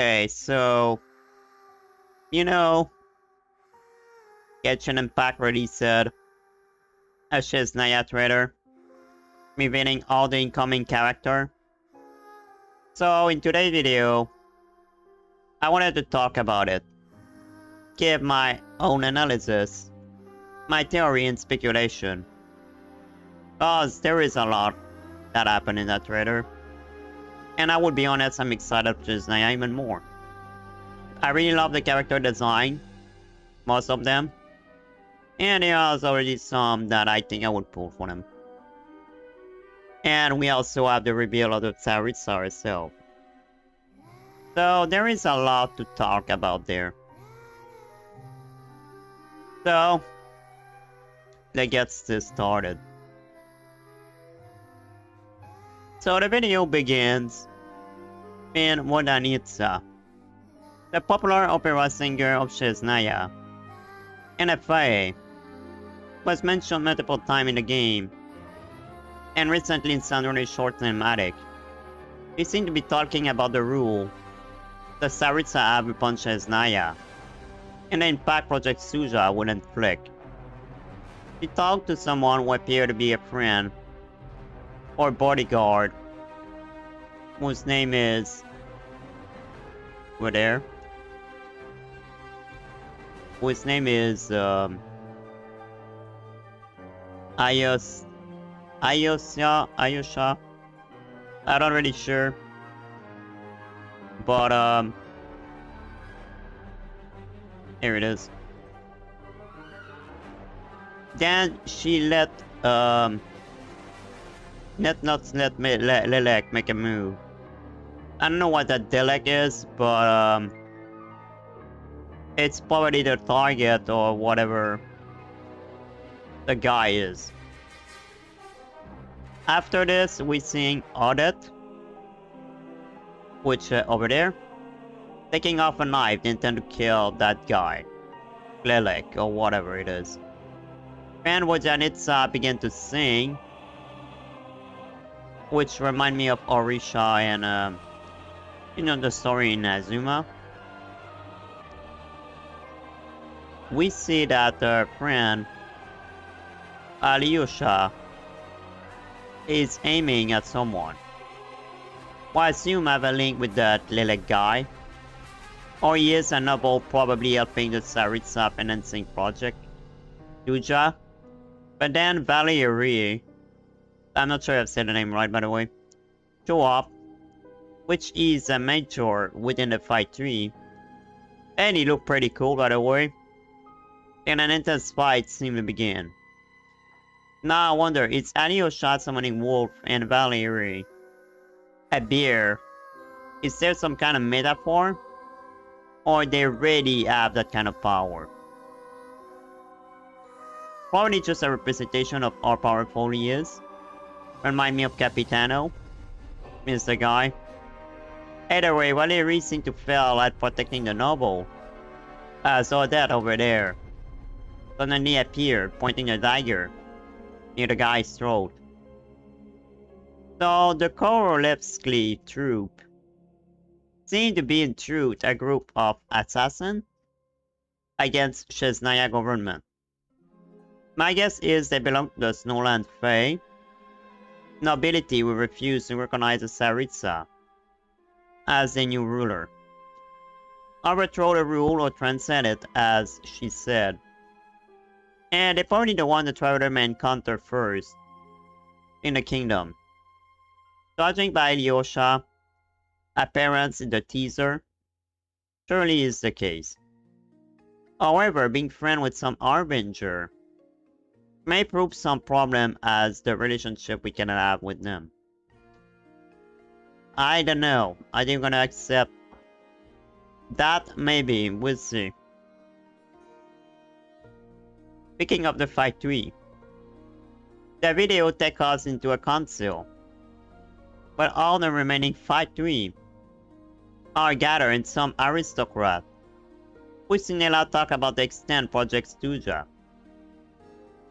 Okay, so, you know, Genshin Impact released a Shezhnaya trailer, revealing all the incoming character. So, in today's video, I wanted to talk about it, give my own analysis, my theory and speculation. Cause there is a lot that happened in that trailer. And I would be honest, I'm excited for Shezhnaya even more. I really love the character design, most of them. And there's already some that I think I would pull for them. And we also have the reveal of the Tsaritsa herself. So there is a lot to talk about there. So, let's get this started. So the video begins in Modanitsa, the popular opera singer of Shezhnaya. NFA was mentioned multiple times in the game, and recently in some really short cinematic. They seem to be talking about the rule the Tsaritsa have upon Shezhnaya, and the impact Project Suja would inflict. She talked to someone who appeared to be a friend or bodyguard, whose name is over there. Whose name is Ayosha. I'm not really sure, but here it is. Then she let Lelek make a move. I don't know what that Delek is, but it's probably the target or whatever the guy is. After this, we seeing Audit, which over there, taking off a knife, intend to kill that guy, Lelek or whatever it is. And Wojanitsa began to sing, which remind me of Orisha and you know, the story in Azuma. We see that her friend Alyosha is aiming at someone. Well, I assume I have a link with that Lelek guy. Or he is a noble, probably helping the Tsaritsa financing project, Duja. But then Valerie, I'm not sure if I've said the name right by the way, show up, which is a major within the fight tree. And he looked pretty cool by the way. And an intense fight seemed to begin. Now I wonder, is Alyosha summoning Wolf and Valerie a bear? Is there some kind of metaphor? Or they already have that kind of power? Probably just a representation of how powerful he is. Remind me of Capitano. Is the guy. Either way, Valerie seemed to fail at protecting the noble. I saw that over there. Suddenly appeared, pointing a dagger near the guy's throat. So the Korolevsky troop seemed to be in truth a group of assassins against Shezhnaya government. My guess is they belong to the Snowland Fae. Nobility will refuse to recognize the Tsaritsa as the new ruler. Overthrow the rule or transcend it, as she said. And they probably the one the traveler may encounter first in the kingdom. Judging by Alyosha appearance in the teaser, surely is the case. However, being friends with some Harbinger may prove some problem as the relationship we can have with them. I don't know. Are they gonna accept that? Maybe. We'll see. Picking up the fight tree. The video takes us into a council, but all the remaining fight tree are gathered in some aristocrat. We see Nela talk about the extent Project Stuja.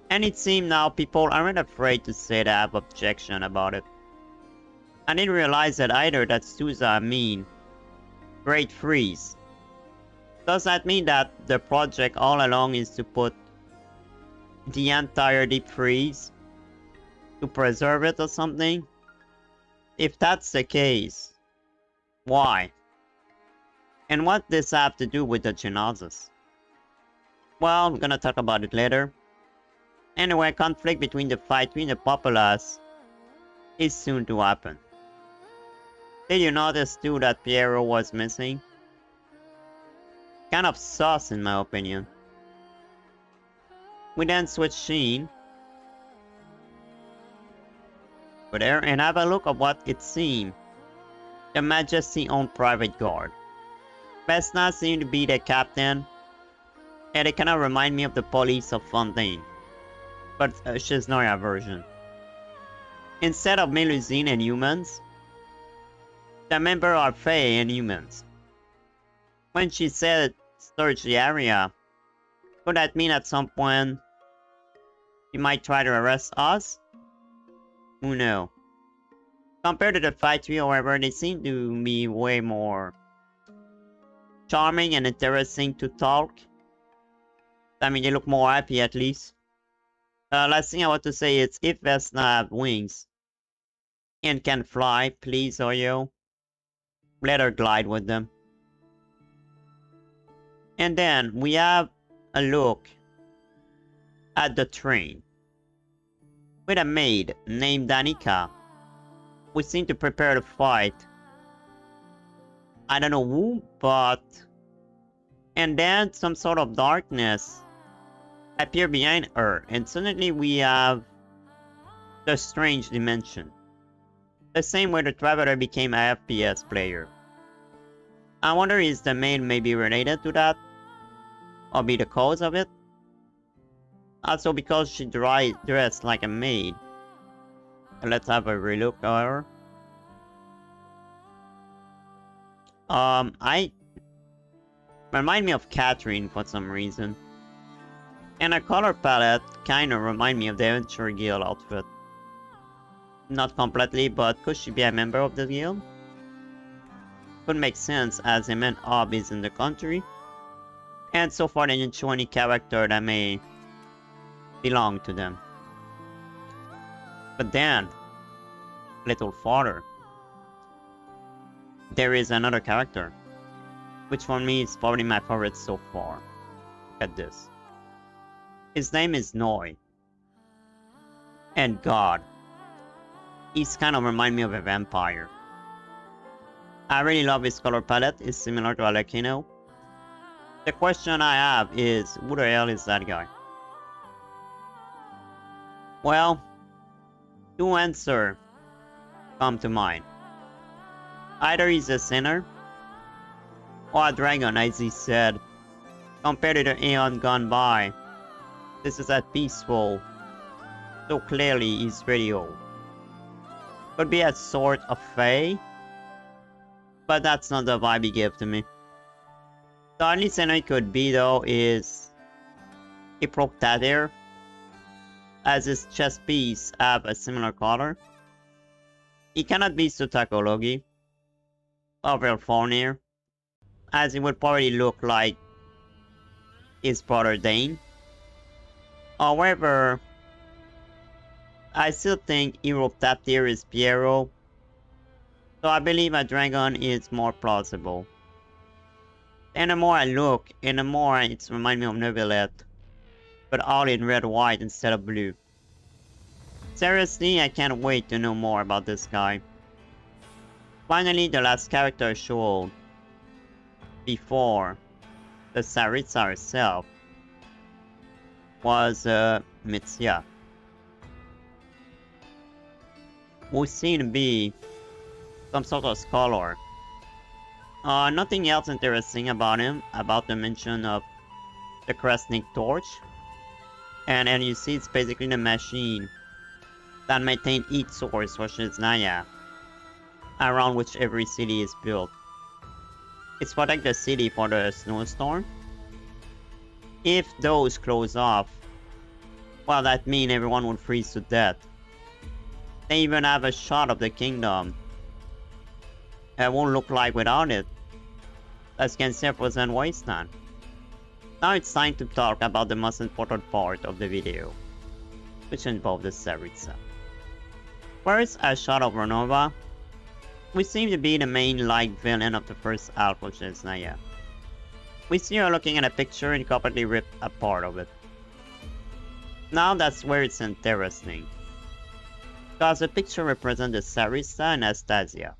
And it seems now people aren't afraid to say they have objection about it. I didn't realize that either that Stuja mean Great Freeze. Does that mean that the project all along is to put the entire deep freeze to preserve it or something? If that's the case, why? And what does this have to do with the Genesis? Well, I'm gonna talk about it later. Anyway, conflict between the populace is soon to happen. Did you notice too that Piero was missing? Kind of sus in my opinion. We then switch scene over there and have a look at what it seemed. The Majesty owned private guard. Vesna seemed to be the captain, and it kinda remind me of the police of Fontaine, but a Shezhnaya version. Instead of Melusine and humans, the members are Fae and humans. When she said search the area, could that mean at some point she might try to arrest us? Who knows? Compared to the fight three, however, they seem to be way more charming and interesting to talk. I mean, they look more happy at least. Last thing I want to say is, if Vesna have wings and can fly, please, Oyo, let her glide with them. And then we have a look at the train with a maid named Danica, who seem to prepare to fight. I don't know who, but... And then some sort of darkness appear behind her, and suddenly we have the strange dimension. The same way the Traveler became a FPS player. I wonder is the maid maybe related to that? Or be the cause of it? Also because she dressed like a maid. Let's have a relook at her. I remind me of Catherine for some reason. And her color palette kinda remind me of the Adventure Guild outfit. Not completely, but could she be a member of the guild? Could make sense as the main hub is in the country. And so far they didn't show any character that may belong to them. But then, little farther, there is another character, which for me is probably my favorite so far. Look at this. His name is Noi. And God, he's kind of remind me of a vampire. I really love his color palette, it's similar to Alekino. The question I have is, who the hell is that guy? Well, two answers come to mind. Either he's a sinner, or a dragon, as he said. Compared to the aeon gone by, this is at peaceful, so clearly he's very old. Could be a sort of fae, but that's not the vibe he gave to me. The only sinner it could be though is Hippocrates, as his chest piece have a similar color. He cannot be Sutakologi or Velfornir, as he would probably look like his brother Dane. However, I still think Hippocrates is Piero, so I believe a dragon is more plausible. And the more I look, and the more it reminds me of Neuvillette, but all in red white instead of blue. Seriously, I can't wait to know more about this guy. Finally, the last character showed before the Saritsa herself was Mitsia, who seemed to be some sort of scholar. Nothing else interesting about him, about the mention of the Kresnik torch. And you see it's basically the machine that maintains each source for Shezhnaya, around which every city is built. It's protect the city for the snowstorm. If those close off, well, that means everyone would freeze to death. They even have a shot of the kingdom. It won't look like without it. As you can see, it wasn't wasteland. Now it's time to talk about the most important part of the video, which involves the Tsaritsa. First, a shot of Ronova, which seems to be the main like villain of the first half of Shezhnaya. We see her looking at a picture and completely ripped a part of it. Now that's where it's interesting, because the picture represents the Tsaritsa and Anastasia,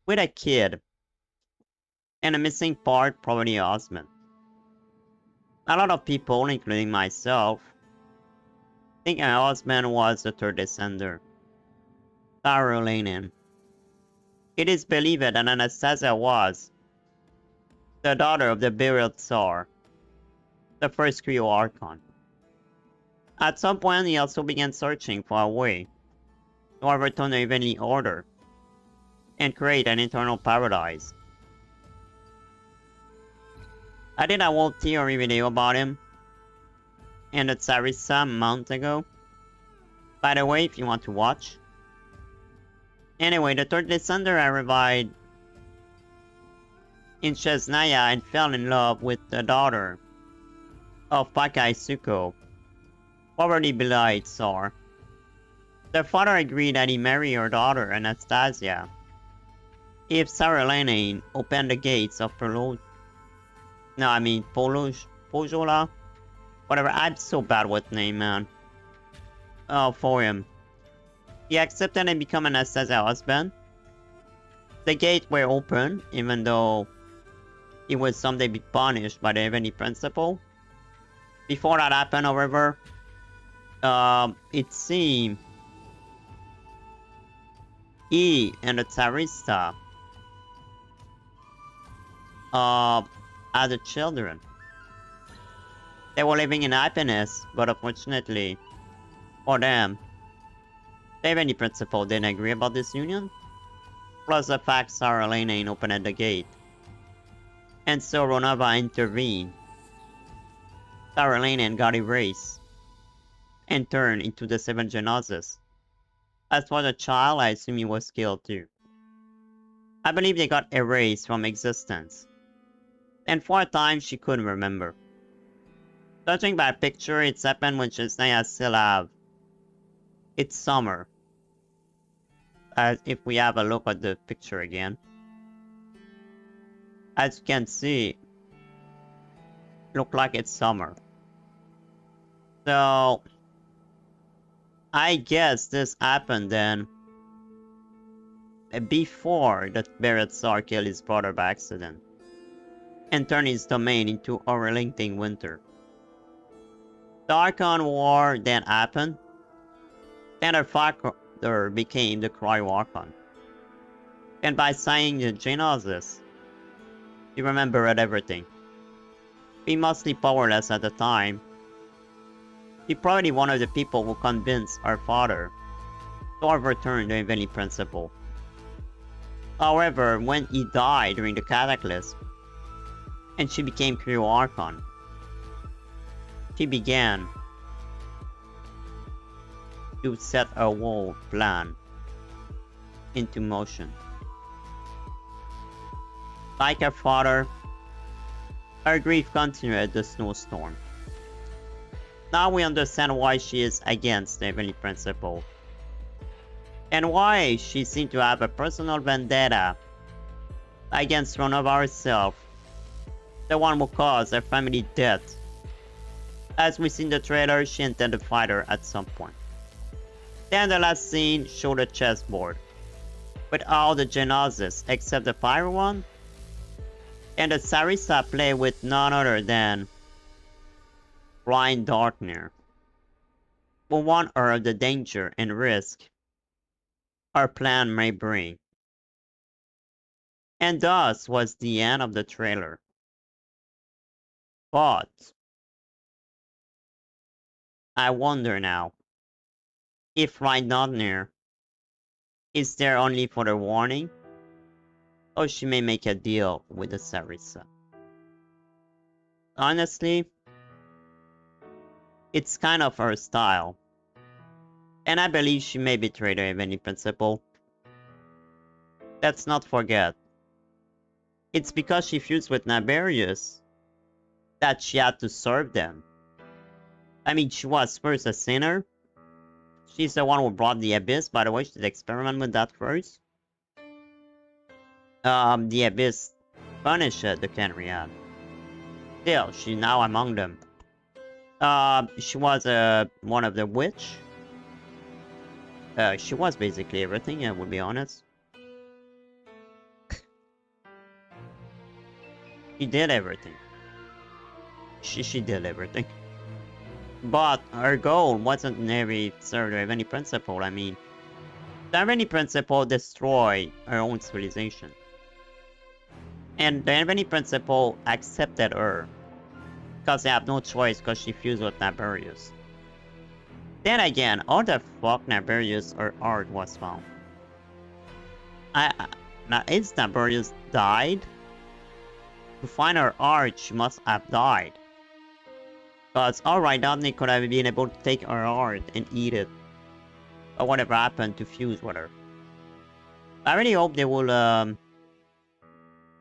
with a kid, and a missing part, probably a husband. A lot of people, including myself, think her husband was the third descender, Sarah. It is believed that Anastasia was the daughter of the burial Tsar, the first Creo Archon. At some point, he also began searching for a way to overturn the heavenly order and create an eternal paradise. I did a whole theory video about him and the Tsaritsa a month ago. By the way, if you want to watch. Anyway, the third descender arrived in Shezhnaya and fell in love with the daughter of Pakai Suko, already beloved Tsar. Their father agreed that he marry her daughter Anastasia if Sarah opened the gates of Pojola? Whatever, I'm so bad with name, man. Oh, for him. He accepted and became Anastasia's husband. The gates were open, even though he would someday be punished by the heavenly principle. Before that happened, however, it seemed he and the Tsaritsa had children. They were living in happiness, but unfortunately for them, the heavenly principle didn't agree about this union. Plus the fact Sarah opened the gate, and so Ronova intervened. Sarah got erased and turned into the seven Genesis. As for the child, I assume he was killed too. I believe they got erased from existence, and for a time she couldn't remember. Judging by a picture, it's happened when Shezhnaya still have its summer. As if we have a look at the picture again, as you can see, look like it's summer. So I guess this happened then before the buried Tsar killed his brother by accident and turned his domain into unrelenting winter. The Archon War then happened, and her father became the Cryo Archon. And by signing the Genesis, he remembered everything. Being mostly powerless at the time, he probably one of the people who convinced our father to overturn the heavenly principle. However, when he died during the Cataclysm, and she became Cryo Archon, she began to set a whole plan into motion. Like her father, her grief continued the snowstorm. Now we understand why she is against the heavenly principle, and why she seemed to have a personal vendetta against Ronova herself, the one who caused her family death. As we see in the trailer, she intended to fight her at some point. Then the last scene showed a chessboard with all the Genesis except the fire one, and the Tsaritsa play with none other than Ryan Darkner, who warned her of the danger and risk her plan may bring. And thus was the end of the trailer. But I wonder now if Ryan Darkner is there only for the warning, or she may make a deal with the Tsaritsa. Honestly, it's kind of her style, and I believe she may betray the heavenly principle. Let's not forget, It's because she fused with Naberius that she had to serve them. I mean, she was first a sinner. She's the one who brought the Abyss, by the way. She did experiment with that first. The Abyss punished the Kenriad. Still, she's now among them. She was one of the witch. She was basically everything, I would be honest. She did everything. She did everything. But her goal wasn't necessarily to have any principle. I mean, to have any principle destroy her own civilization. And the Any principle accepted her. Because they have no choice because she fused with Naberius. Then again, how the fuck Naberius or art was found? Now, is Naberius died? To find her art, she must have died. Because alright, Daphne could have been able to take her art and eat it. Or whatever happened to fuse with her. I really hope they will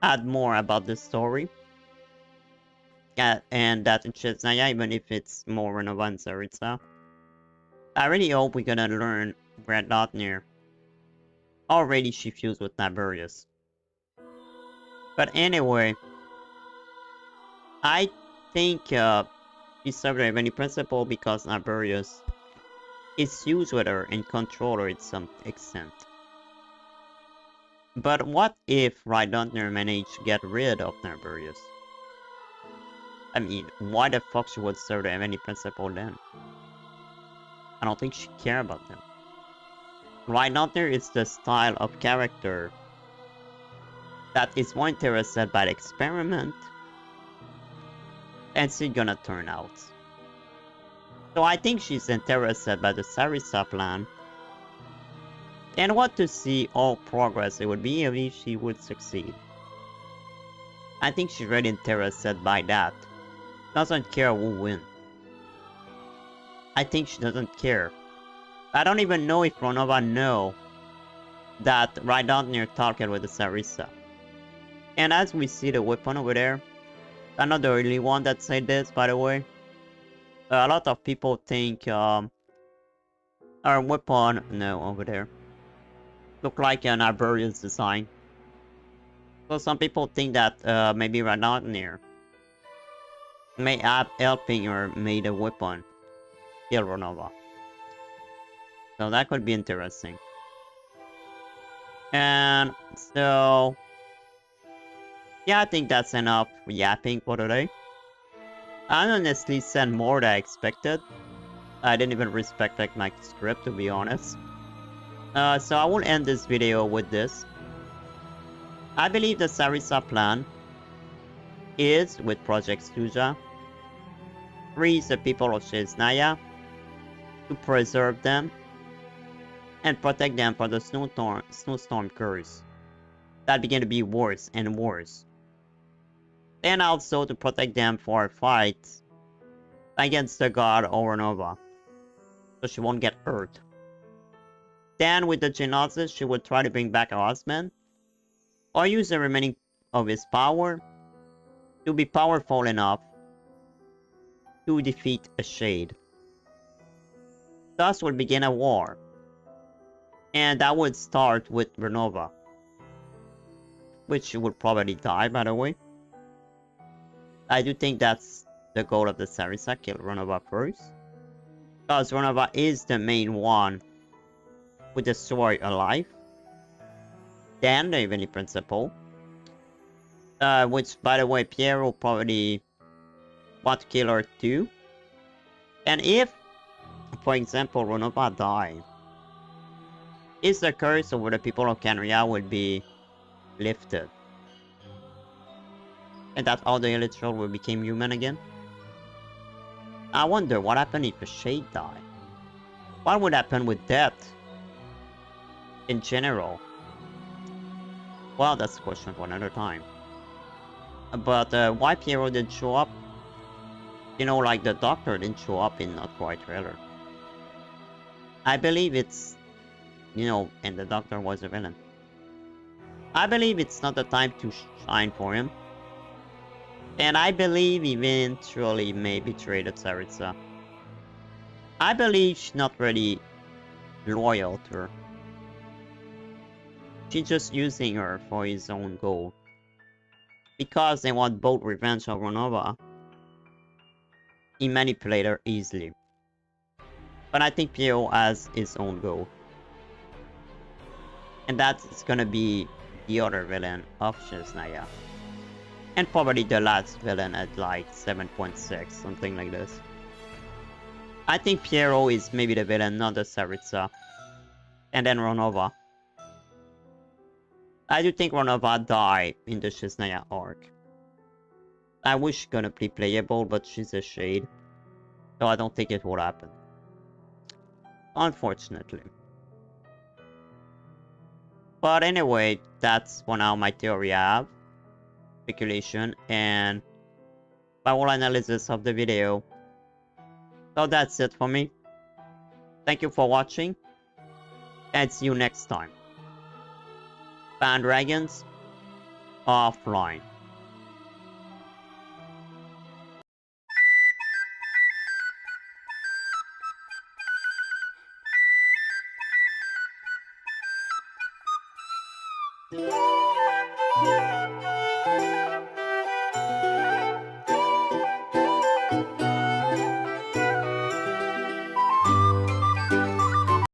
add more about this story. And that in Shezhnaya, even if it's more Renova and Saritsa. I really hope we're gonna learn Brad Notner. Already she fused with Naberius. But anyway, I think she served her any principle because Naberius is fused with her and control her to some extent. But what if Rydotner managed to get rid of Naberius? I mean, why the fuck she would serve them any principle then? I don't think she care about them. Rydotner is the style of character that is more interested by the experiment and see gonna turn out. So I think she's interested by the Sarissa plan and want to see all progress it would be if she would succeed. I think she's really interested by that. Doesn't care who wins. I think she doesn't care. I don't even know if Renova know that Rydotner talked with the Sarissa. And as we see the weapon over there, I'm not the only one that said this, by the way. A lot of people think our weapon, no, over there, look like an Arborian's design. So some people think that maybe Rydotner may have helping or made a weapon kill Renova. So that could be interesting. And so yeah, I think that's enough yapping for today. I honestly said more than I expected. I didn't even respect like my script, to be honest. So I will end this video with this. I believe the Sarissa plan is, with Project Stuja, frees the people of Shezhnaya to preserve them and protect them from the snowstorm curse that began to be worse and worse. And also to protect them for a fight against the god Renova, so she won't get hurt. Then with the Genesis, she would try to bring back her husband, or use the remaining of his power to be powerful enough to defeat a Shade. Thus would begin a war, and that would start with Renova, which she would probably die, by the way. I do think that's the goal of the Sarissa, kill Renova first, because Renova is the main one who destroy her life. Then the Evenly Principle, which, by the way, Pierre will probably want to kill her too. And if, for example, Renova die, is the curse over the people of Canria will be lifted. And that's how the Electro will become human again. I wonder what happened if a Shade die. What would happen with death in general? Well, that's a question for another time. But why Piero didn't show up? You know, like the Doctor didn't show up in Not Quite trailer. I believe it's, you know, and the Doctor was a villain. I believe it's not the time to shine for him. And I believe eventually maybe trade Tsaritsa. I believe she's not really loyal to her. She's just using her for his own goal. Because they want both revenge over Nova, he manipulated her easily. But I think Pierrot has his own goal. And that's gonna be the other villain of Shezhnaya. And probably the last villain at like 7.6, something like this. I think Pierrot is maybe the villain, not the Tsaritsa. And then Ronova. I do think Ronova died in the Shezhnaya arc. I wish she's gonna be playable, but she's a shade. So I don't think it will happen. Unfortunately. But anyway, that's for now my theory I have. Speculation and my whole analysis of the video. So that's it for me. Thank you for watching. And see you next time. Dragons offline.